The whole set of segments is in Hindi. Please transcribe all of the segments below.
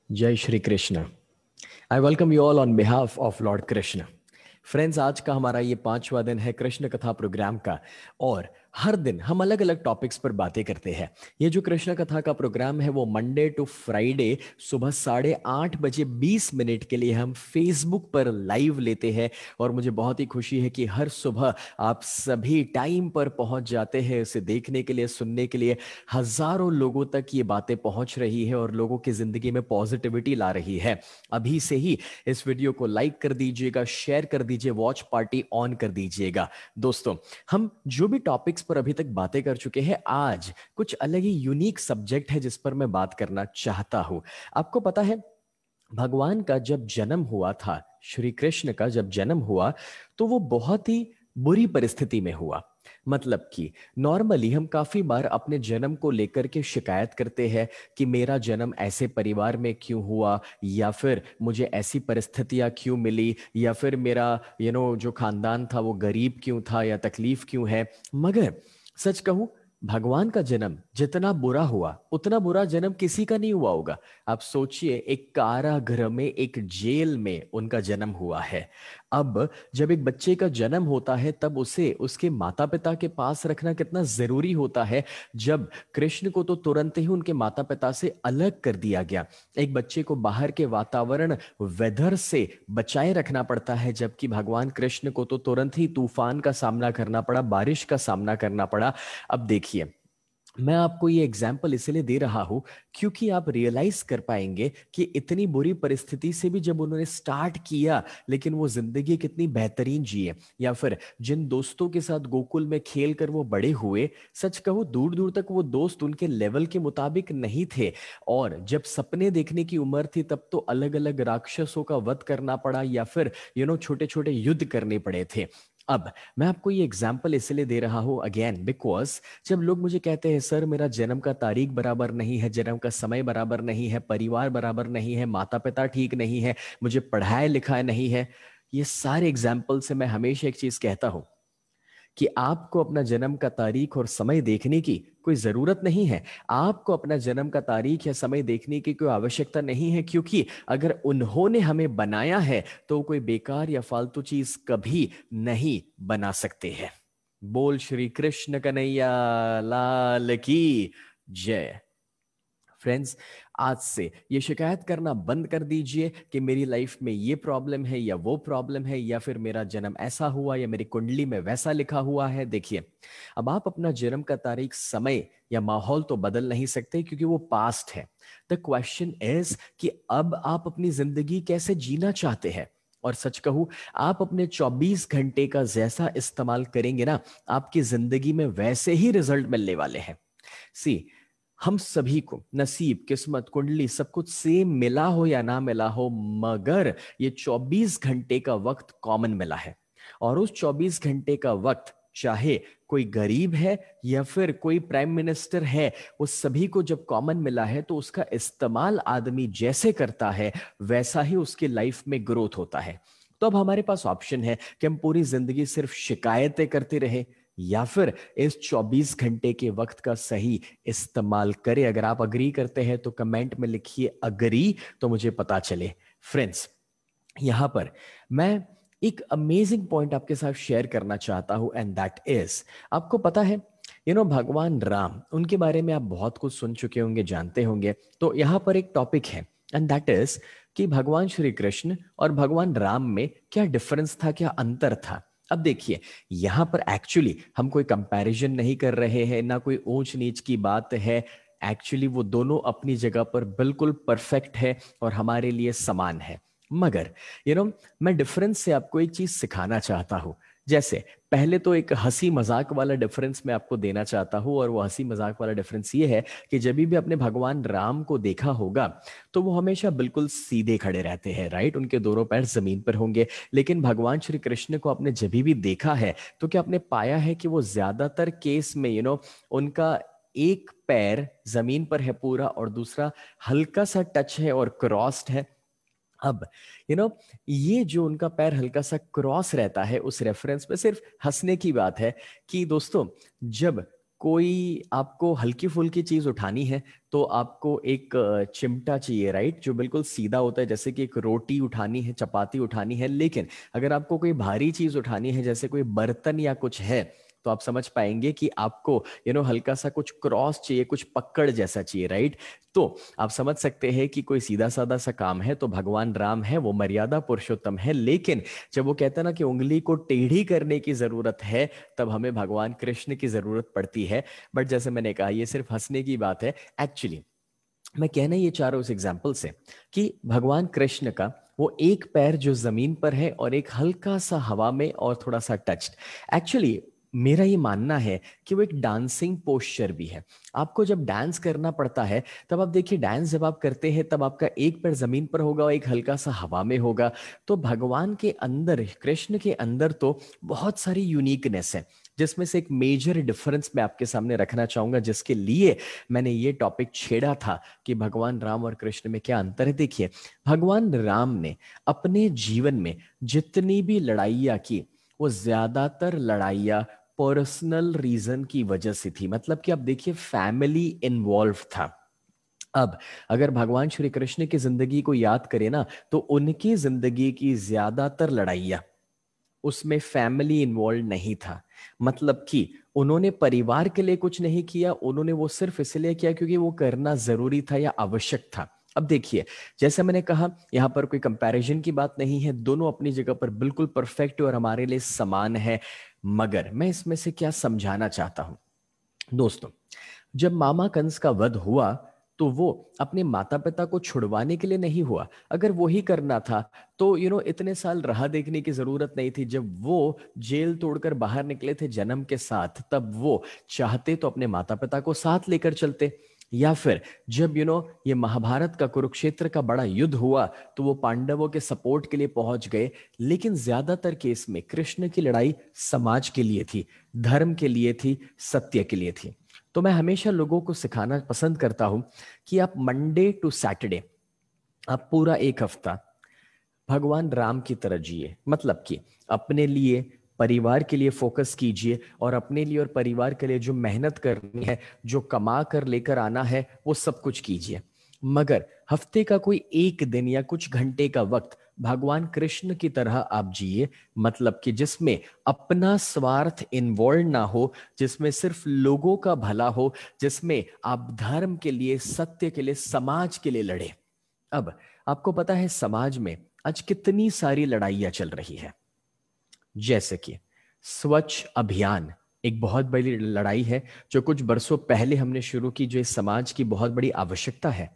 जय Shri Krishna. I welcome you all on behalf of Lord Krishna. Friends, आज का हमारा ये 5वां दिन है कृष्ण कथा प्रोग्राम का, और हर दिन हम अलग अलग टॉपिक्स पर बातें करते हैं। ये जो कृष्ण कथा का प्रोग्राम है वो मंडे टू फ्राइडे सुबह 8:30 के लिए हम फेसबुक पर लाइव लेते हैं। और मुझे बहुत ही खुशी है कि हर सुबह आप सभी टाइम पर पहुंच जाते हैं इसे देखने के लिए, सुनने के लिए। हजारों लोगों तक ये बातें पहुंच रही है और लोगों की जिंदगी में पॉजिटिविटी ला रही है। अभी से ही इस वीडियो को लाइक कर दीजिएगा, शेयर कर दीजिए, वॉच पार्टी ऑन कर दीजिएगा। दोस्तों, हम जो भी टॉपिक्स पर अभी तक बातें कर चुके हैं, आज कुछ अलग ही यूनिक सब्जेक्ट है जिस पर मैं बात करना चाहता हूं। आपको पता है, भगवान का जब जन्म हुआ था, श्री कृष्ण का जब जन्म हुआ, तो वो बहुत ही बुरी परिस्थिति में हुआ। मतलब कि नॉर्मली हम काफी बार अपने जन्म को लेकर के शिकायत करते हैं कि मेरा जन्म ऐसे परिवार में क्यों हुआ, या फिर मुझे ऐसी परिस्थितियां क्यों मिली, या फिर मेरा जो खानदान था वो गरीब क्यों था, या तकलीफ क्यों है। मगर सच कहूं, भगवान का जन्म जितना बुरा हुआ उतना बुरा जन्म किसी का नहीं हुआ होगा। आप सोचिए, एक कारागृह में, एक जेल में उनका जन्म हुआ है। अब जब एक बच्चे का जन्म होता है तब उसे उसके माता पिता के पास रखना कितना जरूरी होता है। जब कृष्ण को तो तुरंत ही उनके माता पिता से अलग कर दिया गया। एक बच्चे को बाहर के वातावरण, वेदर से बचाए रखना पड़ता है, जबकि भगवान कृष्ण को तो तुरंत ही तूफान का सामना करना पड़ा, बारिश का सामना करना पड़ा। अब देखिए, मैं आपको ये एग्जाम्पल इसलिए दे रहा हूं क्योंकि आप रियलाइज कर पाएंगे कि इतनी बुरी परिस्थिति से भी जब उन्होंने स्टार्ट किया, लेकिन वो जिंदगी कितनी बेहतरीन जिए। या फिर जिन दोस्तों के साथ गोकुल में खेल कर वो बड़े हुए, सच कहूं दूर दूर तक वो दोस्त उनके लेवल के मुताबिक नहीं थे। और जब सपने देखने की उम्र थी तब तो अलग अलग राक्षसों का वध करना पड़ा, या फिर छोटे छोटे युद्ध करने पड़े थे। अब मैं आपको ये एग्जाम्पल इसलिए दे रहा हूं अगेन बिकॉज जब लोग मुझे कहते हैं सर मेरा जन्म का तारीख बराबर नहीं है, जन्म का समय बराबर नहीं है, परिवार बराबर नहीं है, माता पिता ठीक नहीं है, मुझे पढ़ाया लिखाया नहीं है, ये सारे एग्जाम्पल से मैं हमेशा एक चीज कहता हूं कि आपको अपना जन्म का तारीख और समय देखने की कोई जरूरत नहीं है। आपको अपना जन्म का तारीख या समय देखने की कोई आवश्यकता नहीं है, क्योंकि अगर उन्होंने हमें बनाया है तो कोई बेकार या फालतू चीज कभी नहीं बना सकते हैं। बोल श्री कृष्ण कन्हैया लाल की जय। फ्रेंड्स, आज से ये शिकायत करना बंद कर दीजिए कि मेरी लाइफ में ये प्रॉब्लम है या वो प्रॉब्लम है, या फिर मेरा जन्म ऐसा हुआ या मेरी कुंडली में वैसा लिखा हुआ है। देखिए, अब आप अपना जन्म का तारीख, समय या माहौल तो बदल नहीं सकते क्योंकि वो पास्ट है। द क्वेश्चन इज कि अब आप अपनी जिंदगी कैसे जीना चाहते हैं। और सच कहूं, आप अपने 24 घंटे का जैसा इस्तेमाल करेंगे ना, आपकी जिंदगी में वैसे ही रिजल्ट मिलने वाले हैं। सी, हम सभी को नसीब, किस्मत, कुंडली सब कुछ सेम मिला हो या ना मिला हो, मगर ये 24 घंटे का वक्त कॉमन मिला है। और उस 24 घंटे का वक्त, चाहे कोई गरीब है या फिर कोई प्राइम मिनिस्टर है, वो सभी को जब कॉमन मिला है तो उसका इस्तेमाल आदमी जैसे करता है वैसा ही उसकी लाइफ में ग्रोथ होता है। तो अब हमारे पास ऑप्शन है कि हम पूरी जिंदगी सिर्फ शिकायतें करते रहे, या फिर इस 24 घंटे के वक्त का सही इस्तेमाल करें। अगर आप अग्री करते हैं तो कमेंट में लिखिए अग्री, तो मुझे पता चले। फ्रेंड्स, यहां पर मैं एक अमेजिंग पॉइंट आपके साथ शेयर करना चाहता हूं, एंड दैट इज, आपको पता है भगवान राम, उनके बारे में आप बहुत कुछ सुन चुके होंगे, जानते होंगे। तो यहां पर एक टॉपिक है, एंड दैट इज कि भगवान श्री कृष्ण और भगवान राम में क्या डिफरेंस था, क्या अंतर था। अब देखिए, यहां पर एक्चुअली हम कोई कंपैरिजन नहीं कर रहे हैं, ना कोई ऊंच नीच की बात है। एक्चुअली वो दोनों अपनी जगह पर बिल्कुल परफेक्ट है और हमारे लिए समान है। मगर मैं डिफरेंस से आपको एक चीज सिखाना चाहता हूं। जैसे पहले तो एक हंसी मजाक वाला डिफरेंस मैं आपको देना चाहता हूं, और वो हंसी मजाक वाला डिफरेंस ये है कि जब भी आपने भगवान राम को देखा होगा तो वो हमेशा बिल्कुल सीधे खड़े रहते हैं, राइट, उनके दोनों पैर जमीन पर होंगे। लेकिन भगवान श्री कृष्ण को आपने जब भी देखा है तो क्या आपने पाया है कि वो ज्यादातर केस में उनका एक पैर जमीन पर है पूरा, और दूसरा हल्का सा टच है और क्रॉस्ड है। अब यू नो ये जो उनका पैर हल्का सा क्रॉस रहता है, उस रेफरेंस में सिर्फ हंसने की बात है कि दोस्तों, जब कोई आपको हल्की फुल्की चीज उठानी है तो आपको एक चिमटा चाहिए, राइट, जो बिल्कुल सीधा होता है, जैसे कि एक रोटी उठानी है, चपाती उठानी है। लेकिन अगर आपको कोई भारी चीज उठानी है, जैसे कोई बर्तन या कुछ है, तो आप समझ पाएंगे कि आपको हल्का सा कुछ क्रॉस चाहिए, कुछ पकड़ जैसा चाहिए, राइट। तो आप समझ सकते हैं कि कोई सीधा साधा सा काम है तो भगवान राम है, वो मर्यादा पुरुषोत्तम है। लेकिन जब वो कहता है ना कि उंगली को टेढ़ी करने की जरूरत है, तब हमें भगवान कृष्ण की जरूरत पड़ती है। बट जैसे मैंने कहा, ये सिर्फ हंसने की बात है। एक्चुअली मैं कहना ये चाह रहा हूं उस एग्जाम्पल से कि भगवान कृष्ण का वो एक पैर जो जमीन पर है और एक हल्का सा हवा में और थोड़ा सा टच्ड, एक्चुअली मेरा ये मानना है कि वो एक डांसिंग पोस्चर भी है। आपको जब डांस करना पड़ता है, तब आप देखिए, डांस जब आप करते हैं तब आपका एक पैर जमीन पर होगा और एक हल्का सा हवा में होगा। तो भगवान के अंदर, कृष्ण के अंदर तो बहुत सारी यूनिकनेस है, जिसमें से एक मेजर डिफरेंस मैं आपके सामने रखना चाहूंगा, जिसके लिए मैंने ये टॉपिक छेड़ा था कि भगवान राम और कृष्ण में क्या अंतर है। देखिए, भगवान राम ने अपने जीवन में जितनी भी लड़ाइयाँ की, वो ज्यादातर लड़ाइयाँ पर्सनल रीजन की वजह से थी। मतलब कि आप देखिए, फैमिली इन्वॉल्व था। अब अगर भगवान श्री कृष्ण की जिंदगी को याद करें ना, तो उनकी जिंदगी की ज्यादातर लड़ाइयाँ, उसमें फैमिली इन्वॉल्व नहीं था। मतलब कि उन्होंने परिवार के लिए कुछ नहीं किया, उन्होंने वो सिर्फ इसलिए किया क्योंकि वो करना जरूरी था या आवश्यक था। अब देखिए, जैसे मैंने कहा, यहां पर कोई कंपैरिजन की बात नहीं है, दोनों अपनी जगह पर बिल्कुल परफेक्ट और हमारे लिए समान है। मगर मैं इसमें से क्या समझाना चाहता हूं दोस्तों, जब मामा कंस का वध हुआ, तो वो अपने माता पिता को छुड़वाने के लिए नहीं हुआ। अगर वो ही करना था तो इतने साल राह देखने की जरूरत नहीं थी। जब वो जेल तोड़कर बाहर निकले थे जन्म के साथ, तब वो चाहते तो अपने माता पिता को साथ लेकर चलते। या फिर जब ये महाभारत का, कुरुक्षेत्र का बड़ा युद्ध हुआ, तो वो पांडवों के सपोर्ट के लिए पहुंच गए। लेकिन ज्यादातर केस में कृष्ण की लड़ाई समाज के लिए थी, धर्म के लिए थी, सत्य के लिए थी। तो मैं हमेशा लोगों को सिखाना पसंद करता हूं कि आप मंडे टू सैटरडे, आप पूरा एक हफ्ता भगवान राम की तरह जिए। मतलब कि अपने लिए, परिवार के लिए फोकस कीजिए, और अपने लिए और परिवार के लिए जो मेहनत करनी है, जो कमा कर लेकर आना है, वो सब कुछ कीजिए। मगर हफ्ते का कोई एक दिन या कुछ घंटे का वक्त भगवान कृष्ण की तरह आप जिए। मतलब कि जिसमें अपना स्वार्थ इन्वॉल्व ना हो, जिसमें सिर्फ लोगों का भला हो, जिसमें आप धर्म के लिए, सत्य के लिए, समाज के लिए लड़े। अब आपको पता है समाज में आज कितनी सारी लड़ाइयां चल रही है। जैसे कि स्वच्छ अभियान एक बहुत बड़ी लड़ाई है, जो कुछ बरसों पहले हमने शुरू की, जो इस समाज की बहुत बड़ी आवश्यकता है।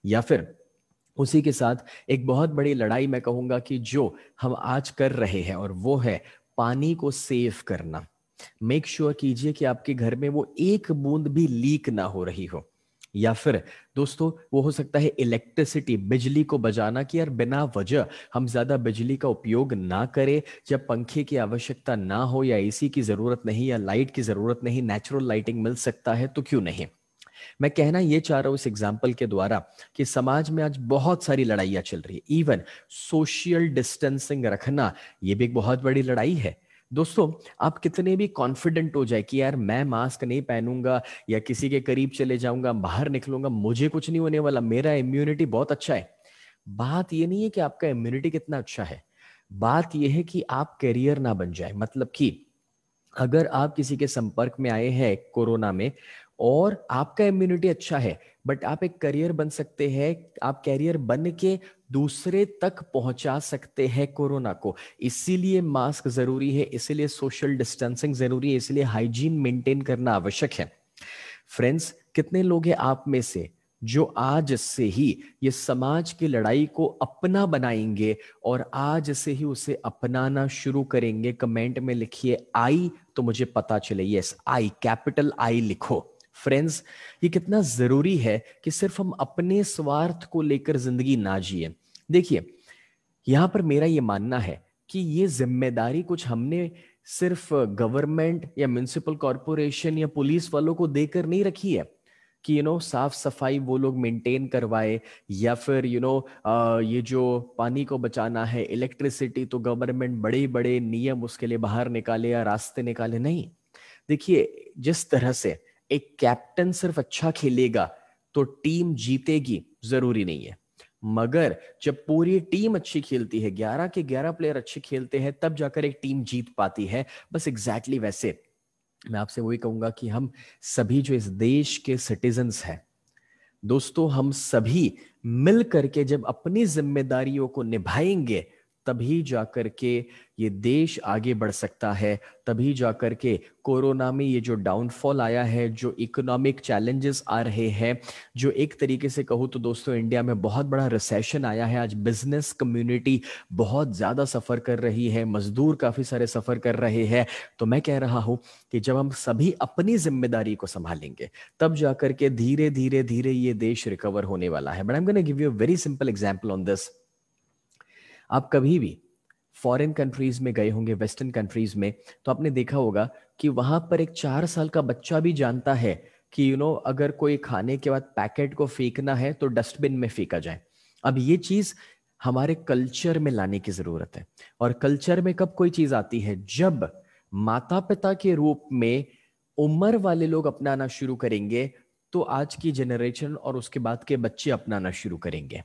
या फिर उसी के साथ एक बहुत बड़ी लड़ाई मैं कहूंगा कि जो हम आज कर रहे हैं, और वो है पानी को सेव करना। मेक श्योर कीजिए कि आपके घर में वो एक बूंद भी लीक ना हो रही हो। या फिर दोस्तों, वो हो सकता है इलेक्ट्रिसिटी, बिजली को बचाना, कि यार बिना वजह हम ज्यादा बिजली का उपयोग ना करें। जब पंखे की आवश्यकता ना हो, या एसी की जरूरत नहीं, या लाइट की जरूरत नहीं, नेचुरल लाइटिंग मिल सकता है तो क्यों नहीं। मैं कहना ये चाह रहा हूं इस एग्जाम्पल के द्वारा कि समाज में आज बहुत सारी लड़ाइयां चल रही है। इवन सोशल डिस्टेंसिंग रखना, ये भी एक बहुत बड़ी लड़ाई है। दोस्तों, आप कितने भी कॉन्फिडेंट हो जाए कि यार मैं मास्क नहीं पहनूंगा, या किसी के करीब चले जाऊंगा, बाहर निकलूंगा, मुझे कुछ नहीं होने वाला, मेरा इम्यूनिटी बहुत अच्छा है। बात ये नहीं है कि आपका इम्यूनिटी कितना अच्छा है, बात यह है कि आप कैरियर ना बन जाए। मतलब कि अगर आप किसी के संपर्क में आए हैं कोरोना में, और आपका इम्यूनिटी अच्छा है, बट आप एक करियर बन सकते हैं, आप कैरियर बन के दूसरे तक पहुंचा सकते हैं कोरोना को। इसीलिए मास्क जरूरी है, इसीलिए सोशल डिस्टेंसिंग जरूरी है, इसीलिए हाइजीन मेंटेन करना आवश्यक है। फ्रेंड्स, कितने लोग हैं आप में से जो आज से ही ये समाज की लड़ाई को अपना बनाएंगे, और आज से ही उसे अपनाना शुरू करेंगे? कमेंट में लिखिए आई, तो मुझे पता चले। यस, आई, कैपिटल आई लिखो। फ्रेंड्स, ये कितना जरूरी है कि सिर्फ हम अपने स्वार्थ को लेकर जिंदगी ना जिए। देखिए, यहां पर मेरा ये मानना है कि ये जिम्मेदारी कुछ हमने सिर्फ गवर्नमेंट या म्युनिसिपल कॉरपोरेशन या पुलिस वालों को देकर नहीं रखी है कि साफ सफाई वो लोग मेंटेन करवाए, या फिर ये जो पानी को बचाना है, इलेक्ट्रिसिटी, तो गवर्नमेंट बड़े बड़े नियम उसके लिए बाहर निकाले या रास्ते निकाले। नहीं, देखिए, जिस तरह से एक कैप्टन सिर्फ अच्छा खेलेगा तो टीम जीतेगी जरूरी नहीं है, मगर जब पूरी टीम अच्छी खेलती है, 11 के 11 प्लेयर अच्छे खेलते हैं, तब जाकर एक टीम जीत पाती है। बस एग्जैक्टली वैसे मैं आपसे वही कहूंगा कि हम सभी जो इस देश के सिटीजन्स हैं दोस्तों, हम सभी मिल करके जब अपनी जिम्मेदारियों को निभाएंगे, तभी जाकर के ये देश आगे बढ़ सकता है। तभी जाकर के कोरोना में ये जो डाउनफॉल आया है, जो इकोनॉमिक चैलेंजेस आ रहे हैं, जो एक तरीके से कहूँ तो दोस्तों इंडिया में बहुत बड़ा रिसेशन आया है, आज बिजनेस कम्युनिटी बहुत ज्यादा सफर कर रही है, मजदूर काफी सारे सफर कर रहे हैं। तो मैं कह रहा हूं कि जब हम सभी अपनी जिम्मेदारी को संभालेंगे, तब जाकर के धीरे धीरे धीरे ये देश रिकवर होने वाला है। But I am gonna give you a very simple example on this. आप कभी भी फॉरेन कंट्रीज में गए होंगे, वेस्टर्न कंट्रीज में, तो आपने देखा होगा कि वहां पर एक 4 साल का बच्चा भी जानता है कि अगर कोई खाने के बाद पैकेट को फेंकना है तो डस्टबिन में फेंका जाए। अब ये चीज हमारे कल्चर में लाने की जरूरत है। और कल्चर में कब कोई चीज आती है? जब माता पिता के रूप में उम्र वाले लोग अपनाना शुरू करेंगे, तो आज की जनरेशन और उसके बाद के बच्चे अपनाना शुरू करेंगे।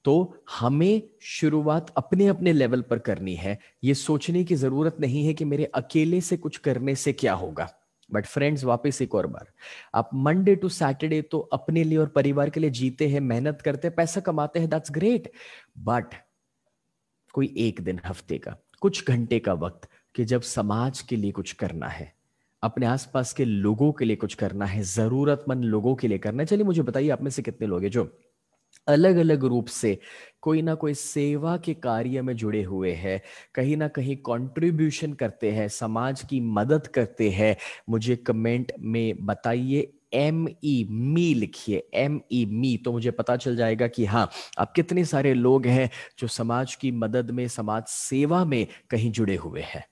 तो हमें शुरुआत अपने अपने लेवल पर करनी है। ये सोचने की जरूरत नहीं है कि मेरे अकेले से कुछ करने से क्या होगा। बट फ्रेंड्स, वापस एक और बार, आप मंडे टू सैटरडे तो अपने लिए और परिवार के लिए जीते हैं, मेहनत करते हैं, पैसा कमाते हैं, दैट्स ग्रेट। बट कोई एक दिन, हफ्ते का, कुछ घंटे का वक्त कि जब समाज के लिए कुछ करना है, अपने आसपास के लोगों के लिए कुछ करना है, जरूरतमंद लोगों के लिए करना है। चलिए मुझे बताइए, आप में से कितने लोग हैं जो अलग अलग रूप से कोई ना कोई सेवा के कार्य में जुड़े हुए हैं, कहीं ना कहीं कंट्रीब्यूशन करते हैं, समाज की मदद करते हैं? मुझे कमेंट में बताइए, मी लिखिए, मी, तो मुझे पता चल जाएगा कि हाँ, आप कितने सारे लोग हैं जो समाज की मदद में, समाज सेवा में कहीं जुड़े हुए हैं।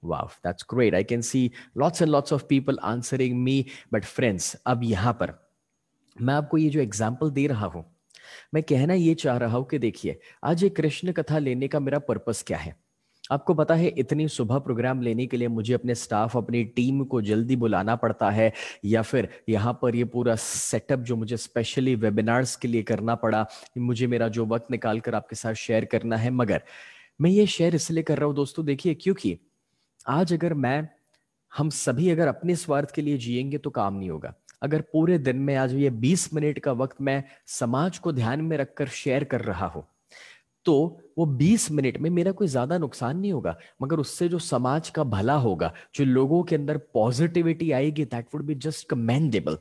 Wow, that's great. I can see lots and lots of people answering me. But friends, अब यहां पर मैं आपको ये जो एग्जाम्पल दे रहा हूं, मैं कहना ये चाह रहा हूं कि देखिए, आज ये कृष्ण कथा लेने का मेरा पर्पस क्या है। आपको पता है, इतनी सुबह प्रोग्राम लेने के लिए मुझे अपने स्टाफ, अपनी टीम को जल्दी बुलाना पड़ता है, या फिर यहाँ पर ये पूरा सेटअप जो मुझे स्पेशली वेबिनार्स के लिए करना पड़ा, मुझे मेरा जो वक्त निकाल कर आपके साथ शेयर करना है। मगर मैं ये शेयर इसलिए कर रहा हूँ दोस्तों, देखिए, क्योंकि आज अगर हम सभी अगर अपने स्वार्थ के लिए जिएंगे तो काम नहीं होगा। अगर पूरे दिन में आज ये 20 मिनट का वक्त मैं समाज को ध्यान में रखकर शेयर कर रहा हूं, तो वो 20 मिनट में मेरा कोई ज्यादा नुकसान नहीं होगा, मगर उससे जो समाज का भला होगा, जो लोगों के अंदर पॉजिटिविटी आएगी, that would be just commendable.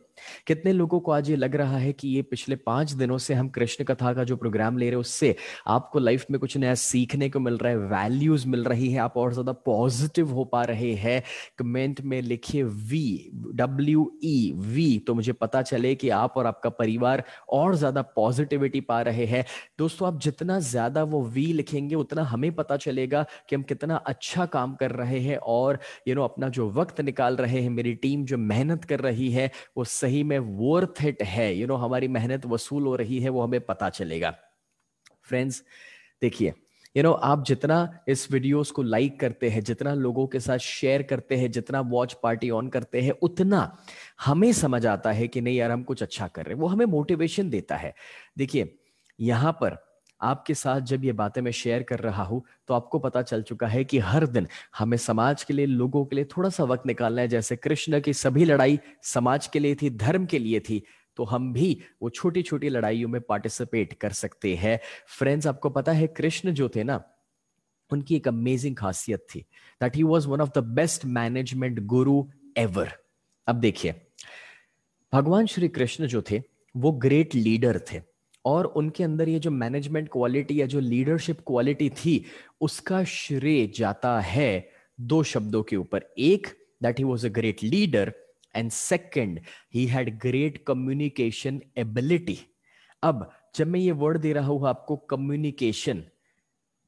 कितने लोगों को आज ये लग रहा है कि ये पिछले 5 दिनों से हम कृष्ण कथा का जो प्रोग्राम ले रहे हैं, उससे आपको लाइफ में कुछ नया सीखने को मिल रहा है, वैल्यूज मिल रही है, आप और ज्यादा पॉजिटिव हो पा रहे हैं? कमेंट में लिखिए WEV, तो मुझे पता चले कि आप और आपका परिवार और ज्यादा पॉजिटिविटी पा रहे हैं। दोस्तों, आप जितना ज्यादा वो वी लिखेंगे, उतना हमें पता चलेगा कि हम कितना अच्छा काम कर रहे हैं, और अपना जो वक्त निकाल रहे हैं, मेरी टीम जो मेहनत कर रही है, वो सही में वर्थ इट है। हमारी मेहनत वसूल हो रही है, वो हमें पता चलेगा। फ्रेंड्स, देखिए, आप जितना इस वीडियोस को लाइक करते हैं, जितना लोगों के साथ शेयर करते हैं, जितना वॉच पार्टी ऑन करते हैं, उतना हमें समझ आता है कि नहीं यार, हम कुछ अच्छा कर रहे हैं। वो हमें मोटिवेशन देता है। देखिए, यहां पर आपके साथ जब ये बातें मैं शेयर कर रहा हूं, तो आपको पता चल चुका है कि हर दिन हमें समाज के लिए, लोगों के लिए थोड़ा सा वक्त निकालना है। जैसे कृष्ण की सभी लड़ाई समाज के लिए थी, धर्म के लिए थी, तो हम भी वो छोटी छोटी लड़ाइयों में पार्टिसिपेट कर सकते हैं। फ्रेंड्स, आपको पता है, कृष्ण जो थे ना, उनकी एक अमेजिंग खासियत थी, that he was one of the best management Guru ever. अब देखिए, भगवान श्री कृष्ण जो थे, वो ग्रेट लीडर थे, और उनके अंदर ये जो मैनेजमेंट क्वालिटी या जो लीडरशिप क्वालिटी थी, उसका श्रेय जाता है दो शब्दों के ऊपर। एक, that he was a great leader, and second, he had great communication ability. अब जब मैं ये वर्ड दे रहा हूं आपको, कम्युनिकेशन,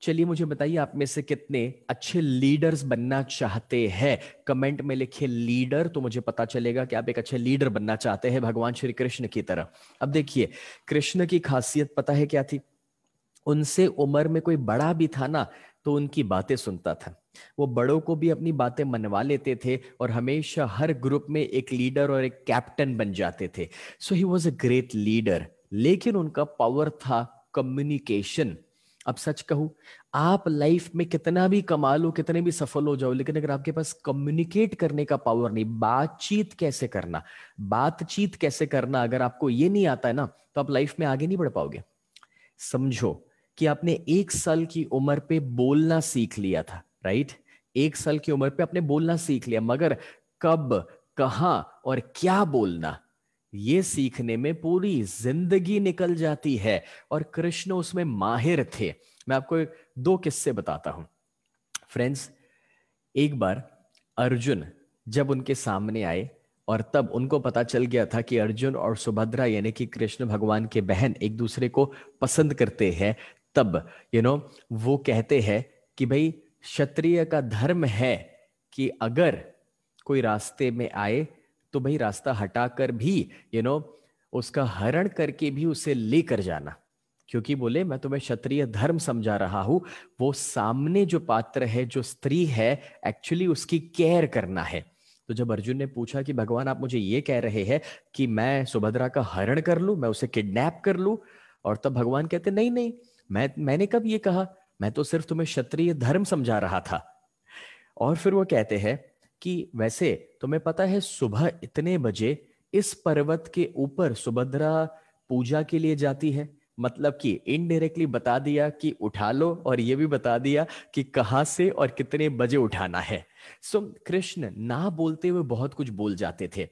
चलिए मुझे बताइए, आप में से कितने अच्छे लीडर्स बनना चाहते हैं? कमेंट में लिखिए लीडर, तो मुझे पता चलेगा कि आप एक अच्छे लीडर बनना चाहते हैं, भगवान श्री कृष्ण की तरह। अब देखिए, कृष्ण की खासियत पता है क्या थी? उनसे उम्र में कोई बड़ा भी था ना, तो उनकी बातें सुनता था। वो बड़ों को भी अपनी बातें मनवा लेते थे और हमेशा हर ग्रुप में एक लीडर और एक कैप्टन बन जाते थे। So he was a great leader. लेकिन उनका पावर था कम्युनिकेशन। अब सच कहूं, आप लाइफ में कितना भी कमा लो, कितने भी सफल हो जाओ, लेकिन अगर आपके पास कम्युनिकेट करने का पावर नहीं, बातचीत कैसे करना अगर आपको ये नहीं आता है ना, तो आप लाइफ में आगे नहीं बढ़ पाओगे। समझो कि आपने 1 साल की उम्र पे बोलना सीख लिया था, राइट? 1 साल की उम्र पे आपने बोलना सीख लिया, मगर कब, कहां और क्या बोलना, ये सीखने में पूरी जिंदगी निकल जाती है। और कृष्ण उसमें माहिर थे। मैं आपको 2 किस्से बताता हूं फ्रेंड्स। एक बार अर्जुन जब उनके सामने आए, और तब उनको पता चल गया था कि अर्जुन और सुभद्रा यानी कि कृष्ण भगवान के बहन एक दूसरे को पसंद करते हैं। तब वो कहते हैं कि भाई, क्षत्रिय का धर्म है कि अगर कोई रास्ते में आए तो भाई रास्ता हटाकर भी उसका हरण करके भी उसे लेकर जाना। क्योंकि बोले, मैं तुम्हें क्षत्रिय धर्म समझा रहा हूं। वो सामने जो पात्र है, जो स्त्री है, एक्चुअली उसकी केयर करना है। तो जब अर्जुन ने पूछा कि भगवान, आप मुझे ये कह रहे हैं कि मैं सुभद्रा का हरण कर लूं, मैं उसे किडनैप कर लूं? और तब भगवान कहते, नहीं नहीं, मैंने कब ये कहा, मैं तो सिर्फ तुम्हें क्षत्रिय धर्म समझा रहा था। और फिर वो कहते हैं कि वैसे तुम्हें पता है, सुबह इतने बजे इस पर्वत के ऊपर सुभद्रा पूजा के लिए जाती है। मतलब कि इनडायरेक्टली बता दिया कि उठा लो, और ये भी बता दिया कि कहां से और कितने बजे उठाना है। सो कृष्ण ना बोलते हुए बहुत कुछ बोल जाते थे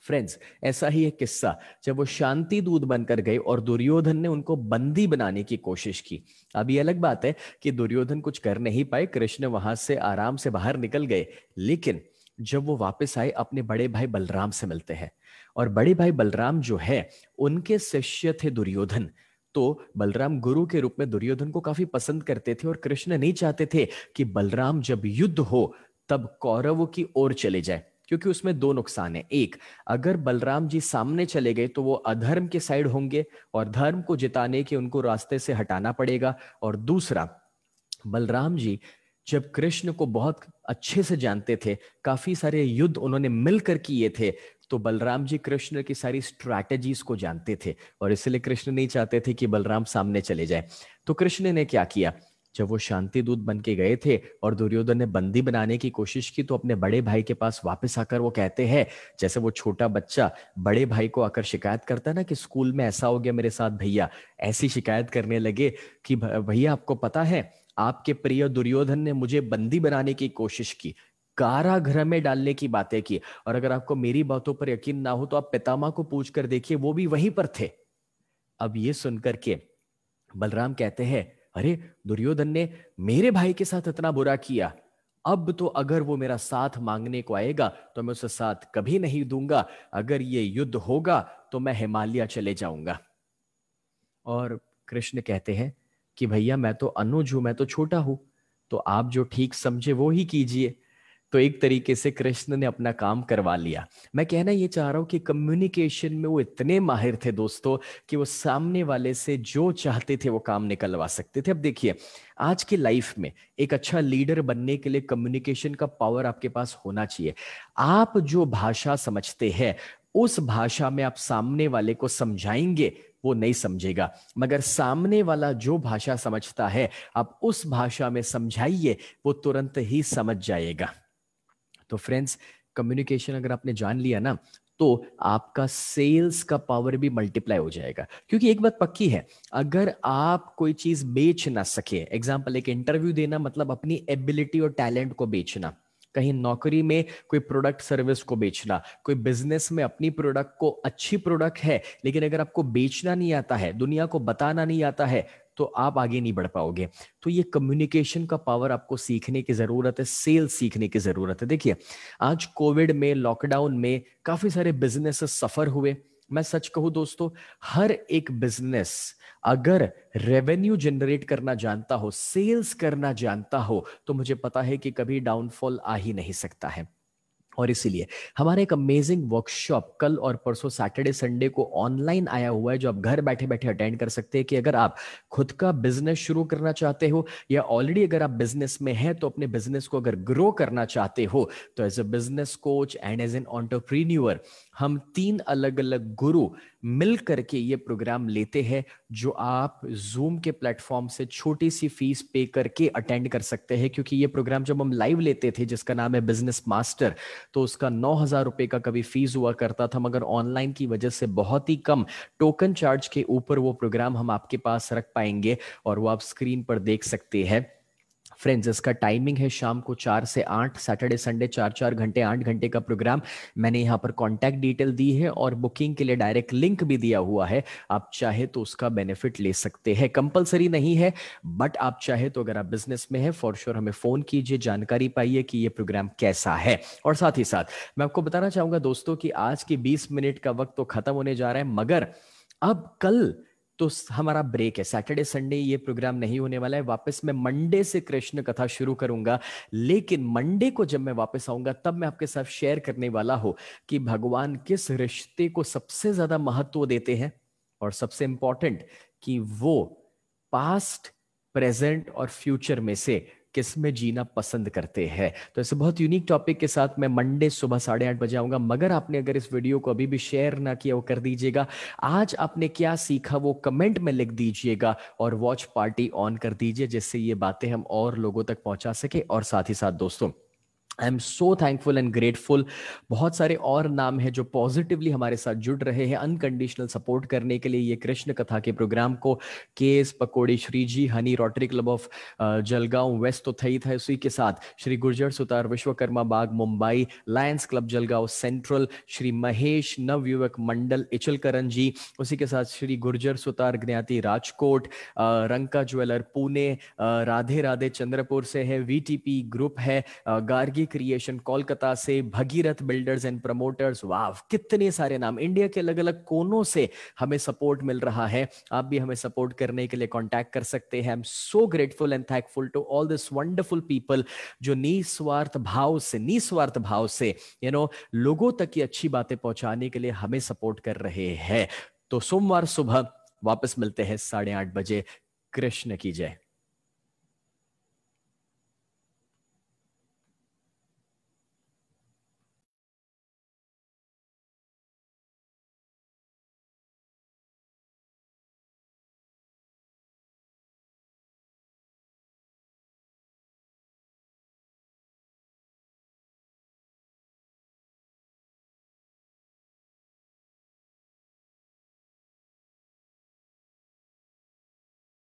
फ्रेंड्स। ऐसा ही एक किस्सा, जब वो शांति दूत बनकर गए और दुर्योधन ने उनको बंदी बनाने की कोशिश की। अब ये अलग बात है कि दुर्योधन कुछ कर नहीं पाए, कृष्ण वहां से आराम से बाहर निकल गए। लेकिन जब वो वापस आए, अपने बड़े भाई बलराम से मिलते हैं। और बड़े भाई बलराम जो है, उनके शिष्य थे दुर्योधन। तो बलराम गुरु के रूप में दुर्योधन को काफी पसंद करते थे, और कृष्ण नहीं चाहते थे कि बलराम जब युद्ध हो तब कौरवों की ओर चले जाए। क्योंकि उसमें 2 नुकसान है। एक, अगर बलराम जी सामने चले गए तो वो अधर्म के साइड होंगे, और धर्म को जिताने के उनको रास्ते से हटाना पड़ेगा। और दूसरा, बलराम जी जब कृष्ण को बहुत अच्छे से जानते थे, काफी सारे युद्ध उन्होंने मिलकर किए थे, तो बलराम जी कृष्ण की सारी स्ट्रैटेजीज को जानते थे, और इसलिए कृष्ण नहीं चाहते थे कि बलराम सामने चले जाए। तो कृष्ण ने क्या किया, जब वो शांति दूत बन के गए थे और दुर्योधन ने बंदी बनाने की कोशिश की, तो अपने बड़े भाई के पास वापस आकर वो कहते हैं, जैसे वो छोटा बच्चा बड़े भाई को आकर शिकायत करता है ना कि स्कूल में ऐसा हो गया मेरे साथ भैया, ऐसी शिकायत करने लगे कि भैया आपको पता है, आपके प्रिय दुर्योधन ने मुझे बंदी बनाने की कोशिश की, कारागृह में डालने की बातें की। और अगर आपको मेरी बातों पर यकीन ना हो तो आप पितामह को पूछ कर देखिए, वो भी वहीं पर थे। अब ये सुनकर के बलराम कहते हैं, अरे, दुर्योधन ने मेरे भाई के साथ इतना बुरा किया, अब तो अगर वो मेरा साथ मांगने को आएगा तो मैं उसे साथ कभी नहीं दूंगा। अगर ये युद्ध होगा तो मैं हिमालय चले जाऊंगा। और कृष्ण कहते हैं कि भैया, मैं तो अनुज हूं, मैं तो छोटा हूं, तो आप जो ठीक समझे वो ही कीजिए। तो एक तरीके से कृष्ण ने अपना काम करवा लिया। मैं कहना ये चाह रहा हूं कि कम्युनिकेशन में वो इतने माहिर थे दोस्तों, कि वो सामने वाले से जो चाहते थे वो काम निकलवा सकते थे। अब देखिए, आज की लाइफ में एक अच्छा लीडर बनने के लिए कम्युनिकेशन का पावर आपके पास होना चाहिए। आप जो भाषा समझते हैं, उस भाषा में आप सामने वाले को समझाएंगे, वो नहीं समझेगा। मगर सामने वाला जो भाषा समझता है, आप उस भाषा में समझाइए, वो तुरंत ही समझ जाएगा। तो फ्रेंड्स, कम्युनिकेशन अगर आपने जान लिया ना, तो आपका सेल्स का पावर भी मल्टीप्लाई हो जाएगा। क्योंकि एक बात पक्की है, अगर आप कोई चीज बेच ना सके, एग्जाम्पल एक इंटरव्यू देना मतलब अपनी एबिलिटी और टैलेंट को बेचना, कहीं नौकरी में कोई प्रोडक्ट सर्विस को बेचना, कोई बिजनेस में अपनी प्रोडक्ट को, अच्छी प्रोडक्ट है लेकिन अगर आपको बेचना नहीं आता है, दुनिया को बताना नहीं आता है, तो आप आगे नहीं बढ़ पाओगे। तो ये कम्युनिकेशन का पावर आपको सीखने की जरूरत है, सेल्स सीखने की जरूरत है। देखिए, आज कोविड में, लॉकडाउन में काफी सारे बिजनेसेस सफर हुए। मैं सच कहूं दोस्तों, हर एक बिजनेस अगर रेवेन्यू जनरेट करना जानता हो, सेल्स करना जानता हो, तो मुझे पता है कि कभी डाउनफॉल आ ही नहीं सकता है। और इसीलिए हमारा एक अमेजिंग वर्कशॉप कल और परसों सैटरडे संडे को ऑनलाइन आया हुआ है, जो आप घर बैठे बैठे अटेंड कर सकते हैं। कि अगर आप खुद का बिजनेस शुरू करना चाहते हो, या ऑलरेडी अगर आप बिजनेस में हैं तो अपने बिजनेस को अगर ग्रो करना चाहते हो, तो as a business coach and as an entrepreneur हम 3 अलग अलग गुरु मिल करके ये प्रोग्राम लेते हैं, जो आप जूम के प्लेटफॉर्म से छोटी सी फीस पे करके अटेंड कर सकते हैं। क्योंकि ये प्रोग्राम जब हम लाइव लेते थे, जिसका नाम है बिजनेस मास्टर, तो उसका 9,000 रुपए का कभी फीस हुआ करता था, मगर ऑनलाइन की वजह से बहुत ही कम टोकन चार्ज के ऊपर वो प्रोग्राम हम आपके पास रख पाएंगे, और वो आप स्क्रीन पर देख सकते हैं। फ्रेंड्स, इसका टाइमिंग है शाम को 4 से 8, सैटरडे संडे 4 4 घंटे 8 घंटे का प्रोग्राम। मैंने यहाँ पर कॉन्टैक्ट डिटेल दी है और बुकिंग के लिए डायरेक्ट लिंक भी दिया हुआ है। आप चाहे तो उसका बेनिफिट ले सकते हैं, कंपलसरी नहीं है, बट आप चाहे तो अगर आप बिजनेस में है फॉर श्योर हमें फोन कीजिए, जानकारी पाइए कि ये प्रोग्राम कैसा है। और साथ ही साथ मैं आपको बताना चाहूंगा दोस्तों कि आज की 20 मिनट का वक्त तो खत्म होने जा रहा है, मगर अब कल तो हमारा ब्रेक है, सैटरडे संडे ये प्रोग्राम नहीं होने वाला है। वापस मैं मंडे से कृष्ण कथा शुरू करूंगा, लेकिन मंडे को जब मैं वापस आऊंगा तब मैं आपके साथ शेयर करने वाला हूं कि भगवान किस रिश्ते को सबसे ज्यादा महत्व देते हैं, और सबसे इंपॉर्टेंट कि वो पास्ट, प्रेजेंट और फ्यूचर में से किस में जीना पसंद करते हैं। तो ऐसे बहुत यूनिक टॉपिक के साथ मैं मंडे सुबह 8:30 बजे आऊंगा। मगर आपने अगर इस वीडियो को अभी भी शेयर ना किया वो कर दीजिएगा। आज आपने क्या सीखा वो कमेंट में लिख दीजिएगा, और वॉच पार्टी ऑन कर दीजिए, जिससे ये बातें हम और लोगों तक पहुंचा सके। और साथ ही साथ दोस्तों, आई am so thankful and grateful, बहुत सारे और नाम हैं जो पॉजिटिवली हमारे साथ जुड़ रहे हैं अनकंडीशनल सपोर्ट करने के लिए ये कृष्ण कथा के प्रोग्राम को। केस पकोड़ी श्री जी, हनी Rotary Club of Jalgaon West तो थई था, उसी के साथ Shri Gurjar Sutar Vishwakarma Baug Mumbai, Lions Club Jalgaon Central, Shri Mahesh Navyuvak Mandal Ichalkaranji, उसी के साथ श्री गुर्जर सुतार ज्ञाति राजकोट, रंका ज्वेलर पुणे, राधे राधे चंद्रपुर से है, वीटीपी ग्रुप है, गार्गी क्रिएशन कोलकाता से, भगीरथ बिल्डर्स एंड प्रमोटर्स, वाह कितने सारे नाम, इंडिया के अलग अलग कोनों से हमें सपोर्ट मिल रहा है। आप भी हमें सपोर्ट करने के लिए कांटेक्ट कर सकते हैं। I am so grateful and thankful to all this wonderful people जो निस्वार्थ भाव से लोगों तक की अच्छी बातें पहुंचाने के लिए हमें सपोर्ट कर रहे हैं। तो सोमवार सुबह वापस मिलते हैं 8:30 बजे। कृष्ण की जय।